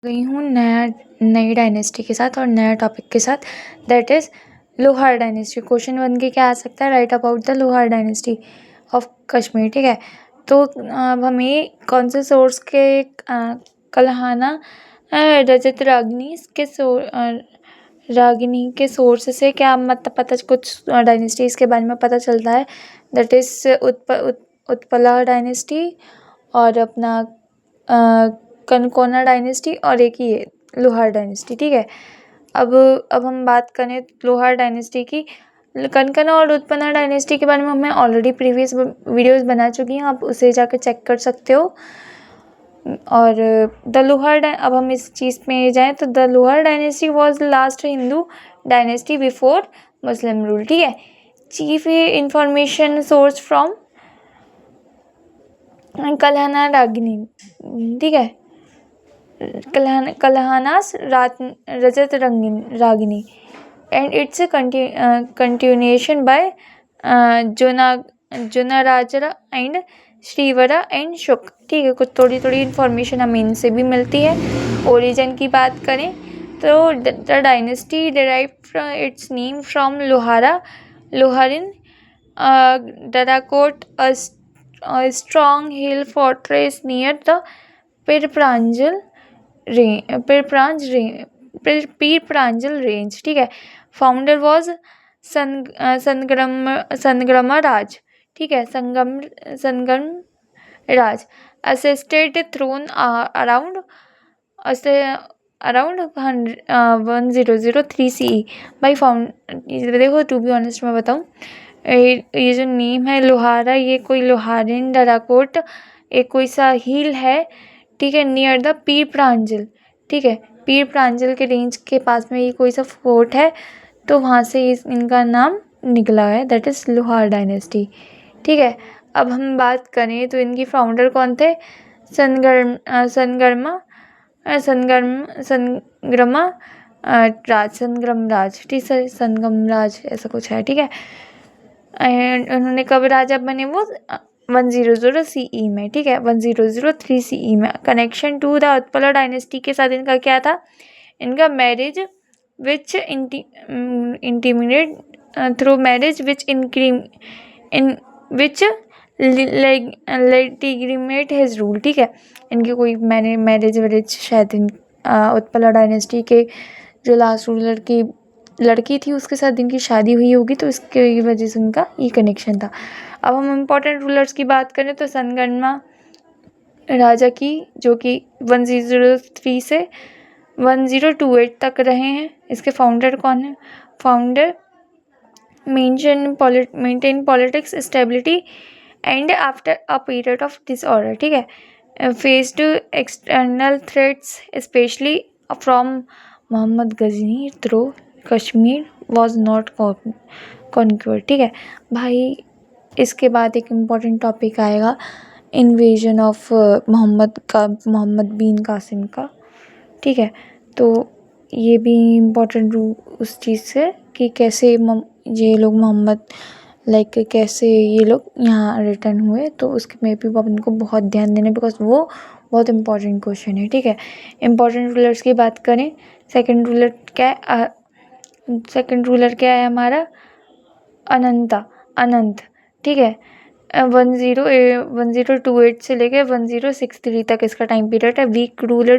गई हूँ नई डायनेस्टी के साथ और नया टॉपिक के साथ, दैट इज़ लोहार डायनेस्टी। क्वेश्चन 1 के क्या आ सकता है, right about the Lohara dynasty of Kashmir. ठीक है, तो अब हमें कौन से सोर्स के कलहाना रजत रागिनी के सोर्स से क्या मतलब पता, कुछ डायनेस्टीज़ के बारे में पता चलता है, दैट इज़ उत्पला डायनेस्टी और अपना कनकौना डायनेस्टी और एक ही लोहार डायनेस्टी। ठीक है, अब हम बात करें लोहार डायनेस्टी की। कनकौना और उत्पन्ना डायनेस्टी के बारे में मैं ऑलरेडी प्रीवियस वीडियोस बना चुकी हूँ, आप उसे जाकर चेक कर सकते हो। और द लोहार, अब हम इस चीज़ में जाएँ तो the Lohara dynasty was the last Hindu dynasty before Muslim rule. ठीक है, chief information source from Kalhana Ragini. ठीक है, Kalhana's Rajatarangini and its continuation by Jonaraja and Shrivara and Shuka. ठीक है, कुछ थोड़ी इन्फॉर्मेशन हमें इनसे भी मिलती है। ओरिजिन की बात करें तो the dynasty derived its name from Loharin Darakot, a strong hill fortress near the Pir Pranjal range. ठीक है, फाउंडर वॉज संग्रमा राज। ठीक है, Sangam Raj assisted throne around 1003 CE by देखो, टू बी ऑनेस्ट मैं बताऊँ, ये जो नेम है लोहारा, ये कोई लोहारिन डराकोट एक कोई सा हिल है। ठीक है, नियर द पीर प्रांजल। ठीक है, पीर प्रांजल के रेंज के पास में ये कोई सा फोर्ट है, तो वहाँ से इनका नाम निकला है, दैट इज़ लोहार डायनेस्टी। ठीक है, अब हम बात करें तो इनकी फाउंडर कौन थे, संग्रम राज। ठीक है, संगम राज ऐसा कुछ है। ठीक है, एंड उन्होंने कब राजा बने, वो 100 CE में। ठीक है, 1003 CE में। Connection to the Utpala dynasty के साथ इनका क्या था, इनका marriage which intimate through marriage which legitimate his rule. ठीक है, इनकी कोई मैरिज शायद उत्पला डायनेस्टी के जो लास्ट रूलर की लड़की थी उसके साथ इनकी शादी हुई होगी, तो इसकी वजह से उनका ये कनेक्शन था। अब हम इम्पोर्टेंट रूलर्स की बात करें तो संगमा राजा की, जो कि 1003 से 1028 तक रहे हैं। इसके फाउंडर कौन है, founder maintain politics stability and after a period of disorder. ठीक है, faced external threats specially from Mohammad Ghazni through Kashmir was not conquered. ठीक है भाई, इसके बाद एक इम्पॉर्टेंट टॉपिक आएगा, इन्वेजन ऑफ मोहम्मद बिन कासिम का। ठीक है, तो ये भी इम्पॉर्टेंट उस चीज़ से कि कैसे ये लोग कैसे ये लोग यहाँ रिटर्न हुए, तो उसके में भी अपन को बहुत ध्यान देना, बिकॉज वो बहुत इम्पॉर्टेंट क्वेश्चन है। ठीक है, इम्पॉर्टेंट रूलर्स की बात करें, सेकंड रूलर क्या है हमारा, अनंत। ठीक है, 1028 से लेकर 1063 तक इसका टाइम पीरियड है। Weak ruler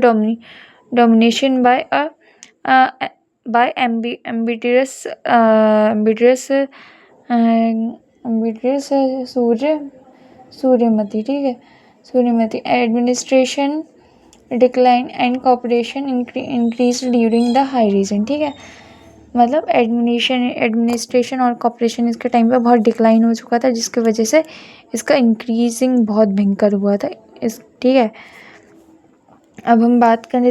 domination by ambitious Suryamati. ठीक है, Suryamati administration decline and corruption increase during the high region. ठीक है, मतलब एडमिनिस्ट्रेशन और कॉपरेशन इसके टाइम पे बहुत डिक्लाइन हो चुका था, जिसकी वजह से इसका इंक्रीजिंग बहुत भयंकर हुआ था। ठीक है, अब हम बात करें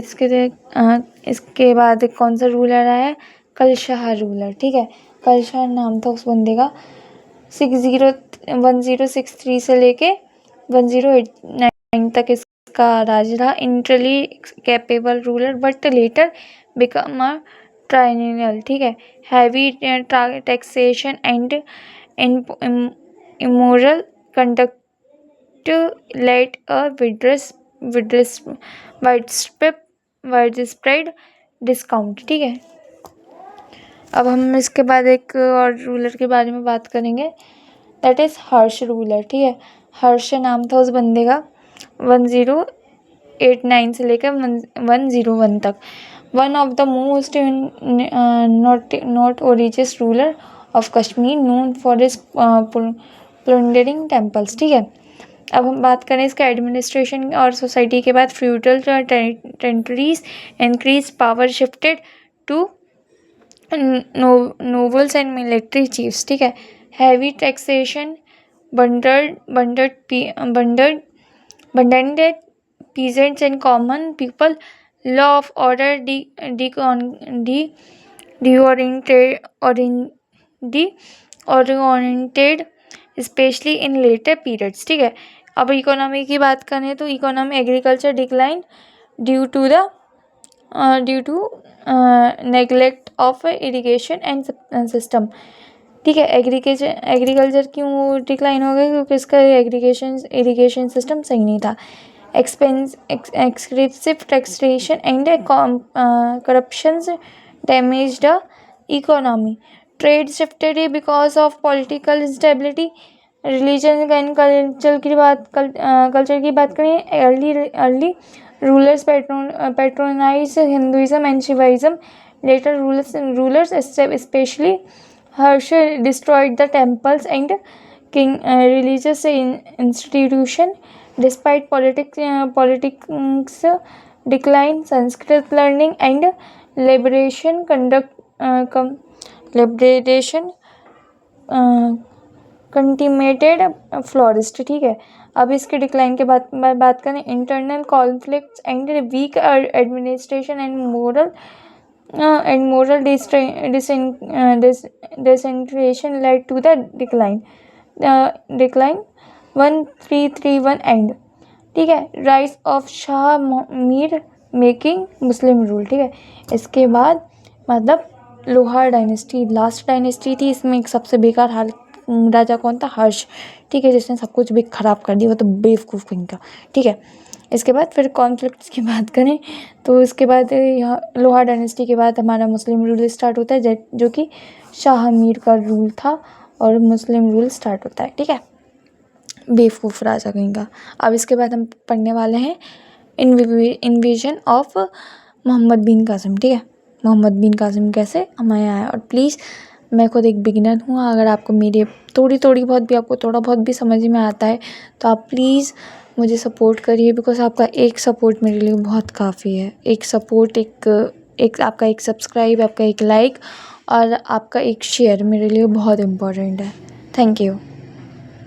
इसके बाद कौन सा रूलर आया, कलशाह रूलर। ठीक है, कलशाह नाम था उस बंदे का। 1063 से लेके 1089 तक इसका राज रहा। Initially capable ruler but later become a tyrant. ठीक है, heavy taxation and immoral conduct led a widespread widespread discontent. ठीक है, अब हम इसके बाद एक और रूलर के बारे में बात करेंगे, दैट इज़ हर्ष रूलर। ठीक है, हर्ष नाम था उस बंदे का। 1089 से लेकर 101 तक one of the most notorious ruler of Kashmir, known for his plundering temples. ठीक है, अब हम बात करें इसका एडमिनिस्ट्रेशन और सोसाइटी के बाद, feudal territories increase, power shifted to nobles and military chiefs. ठीक है, heavy taxation, burdened peasants and common people, law of order deoriented specially in later periods. ठीक है, अब इकोनॉमी की बात करें तो economy agriculture decline due to neglect of irrigation and system. ठीक है, एग्रीकल्चर क्यों डिक्लाइन हो गया, क्योंकि इसका इरिगेशन सिस्टम सही नहीं था। Expensive taxation and corruption damage the economy. Trade shifted because of political instability. Religion and culture की बात करें, early rulers patronise Hinduism and Shaivism. Later rulers specially Harsh destroyed the temples and religious institution. Despite politics decline, Sanskrit learning and liberation continued flourished। ठीक है, अब इसके decline के बात करें, internal conflicts and weak administration and moral disintegration led to the decline 1331 end। ठीक है, rise of Shah Mir making Muslim rule. ठीक है, इसके बाद मतलब लोहार डायनेस्टी लास्ट डायनेस्टी थी, इसमें एक सबसे बेकार हाल राजा कौन था, हर्ष। ठीक है, जिसने सब कुछ भी खराब कर दिया, वो तो बेवकूफ़ किंग था। ठीक है, इसके बाद फिर कॉन्फ्लिक्ट्स की बात करें तो इसके बाद यहाँ लोहार डायनेस्टी के बाद हमारा मुस्लिम रूल स्टार्ट होता है, जो कि शाह मीर का रूल था, और मुस्लिम रूल स्टार्ट होता है। ठीक है, बेवकूफ़ राजा कहीं का। अब इसके बाद हम पढ़ने वाले हैं इन्वेजन ऑफ मोहम्मद बिन कासिम। ठीक है, मोहम्मद बिन कासिम कैसे हमारे आया। और प्लीज़, मैं खुद एक बिगिनर हूँ, अगर आपको मेरे थोड़ी बहुत भी आपको थोड़ा बहुत भी समझ में आता है तो आप प्लीज़ मुझे सपोर्ट करिए, बिकॉज आपका एक सपोर्ट मेरे लिए बहुत काफ़ी है। एक सपोर्ट, एक आपका एक सब्सक्राइब, आपका एक लाइक और आपका एक शेयर मेरे लिए बहुत इम्पोर्टेंट है। Thank you.